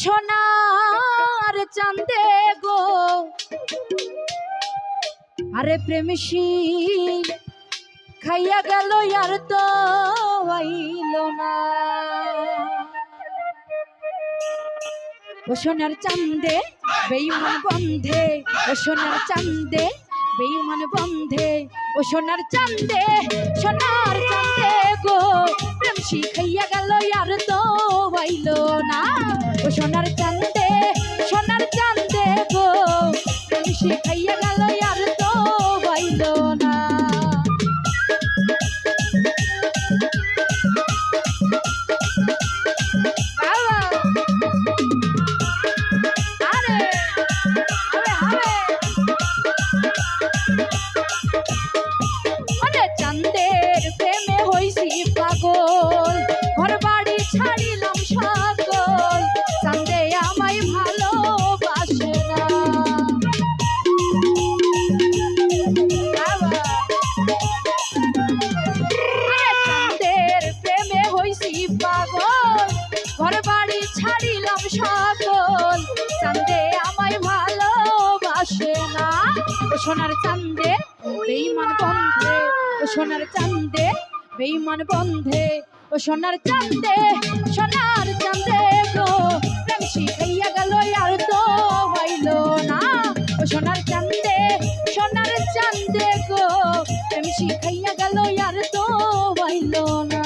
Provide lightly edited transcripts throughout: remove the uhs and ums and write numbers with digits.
সোনার চাঁদে গো আরে প্রেমশীল খাইয়া গেল আর তো আইল না। ও সোনার চাঁদে বেঈমান বন্ধে, ও সোনার চাঁদে বেঈমান বন্ধে, ও সোনার চাঁদে গো প্রেম শিখাইয়া গেল আর তো আইল না। ও সোনার চাঁদে গো প্রেম শিখাইয়া গেল আর তো আইল না। সোনার চাঁদে বেঈমান বন্ধে, ও সোনার চাঁদে বেঈমান বন্ধে, ও সোনার চাঁদে গো প্রেম শিখাইয়া গেল আর তো হইল না। ও সোনার চাঁদে গো প্রেম শিখাইয়া গেল আর তো হইল না।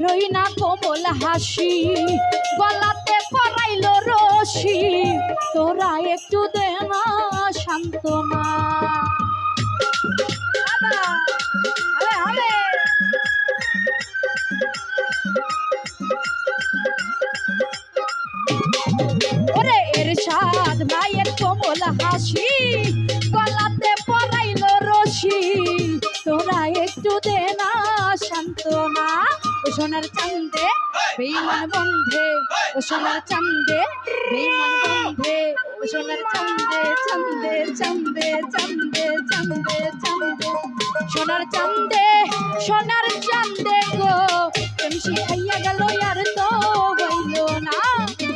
রইনা কোমল হাসি গলাতে পরাইল রশি, তোরা একটু দে না সান্ত্বনা। ওরে এরশাদ মায়ের কোমল হাসি গলাতে পরাইল রশি, তোরা একটু দে না সান্ত্বনা। ও সোনার চাঁদে বেঈমান বন্ধে, ও সোনার চাঁদে বেঈমান বন্ধে, ও সোনার চাঁদে সোনার চাঁদে গো প্রেম শিখাইয়া গেল আর তো হইল না।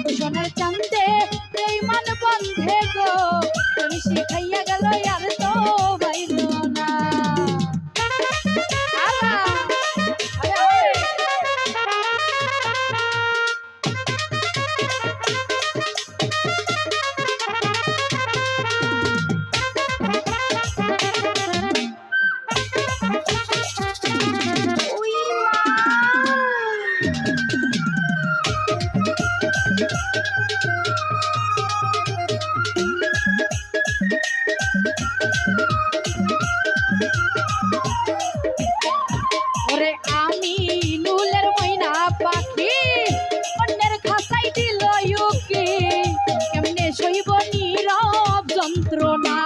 ও সোনার চাঁদে বেঈমান বন্ধে গো প্রেম শিখাইয়া গেল আর তো হইল না। ওরে আমি নুলের ময়না পাখি অন্যের খাসাই দিল ইউকি, কেমনে সইব নীরব যন্ত্রণা।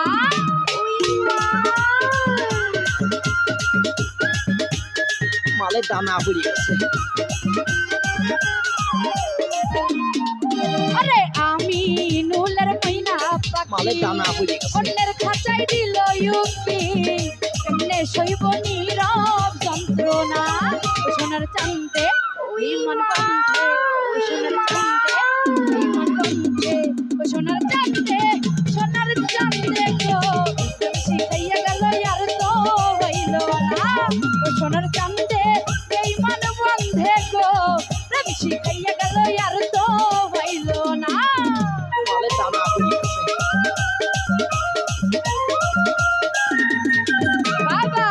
মালে দানা পড়ে গেছে। আরে আমি নুলের ময়না পাখি মালে দানা পড়ে গেছে। অন্যের খাঁচাই দিল ইউকি, কেমনে সইব নীরব যন্ত্রণা। ও সোনার চাঁদে বেঈমান বন্ধে, ও সোনার চাঁদে বেঈমান বন্ধে, ও সোনার চাঁদে গো প্রেম শিখাইয়া গেল আর তো হইল না। ও সোনার চাঁদে বেঈমান বন্ধে গো প্রেম শিখাইয়া গেল আর তো হইল না। মালে দানা পড়ে গেছে। বাবা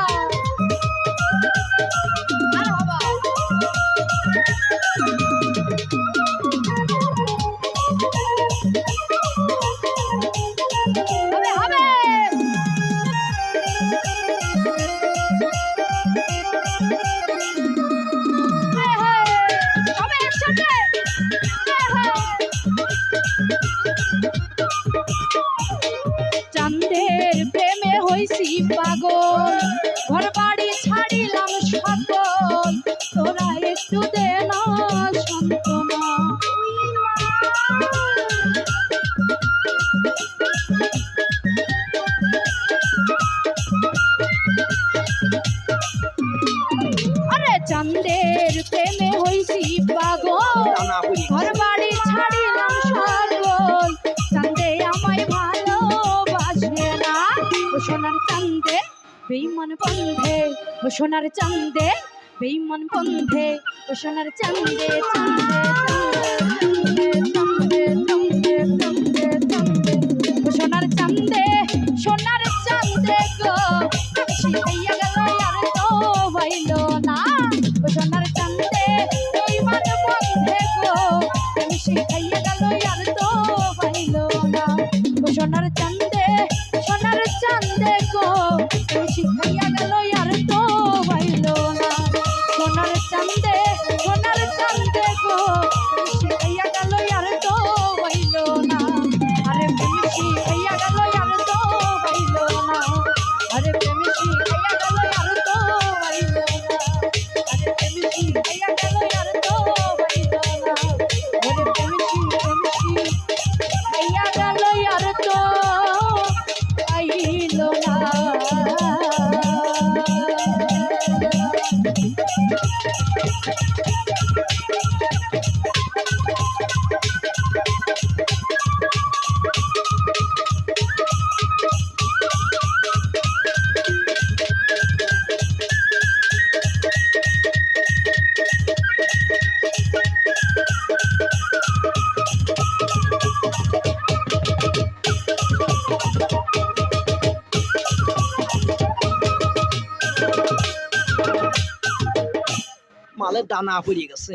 হইছি পাগল ঘর বাড়ি ছাড়িলাম সকল তোরা একটু দে না সান্ত্বনা আরে চাঁদের প্রেমে হইছি পাগল ডানা পড়ে ঘর গেছে বাড়ি ছাড়িলাম সকল চাঁদে আমায় ভালোবাসে না ও সোনার চাঁদে বেঈমান বন্ধে ও সোনার চাঁদে বেঈমান বন্ধে ও সোনার চাঁদে চাঁদে চাঁদে চাঁদে চাঁদে চাঁদে ও সোনার চাঁদে গো শিখাইয়া গেল আর তো হইল না ও সোনার চাঁদে বেঈমান বন্ধে গো শিখাইয়া গেল আর তো হইল না ও সোনার চাঁদে গো শিখাইয়া গেল আর তো হইল না সোনার চাঁদে গো শিখাইয়া গেল আর তো হইল না আরে প্রেম শিখাইয়া গেল আর তো হইল না আরে প্রেম শিখাইয়া গেল আর তো হইল না আরে প্রেম শিখাইয়া গেল আর তো হইল না আরে প্রেম শিখাইয়া গেল আর তো হইল না মালের ডানা পড়ে গেছে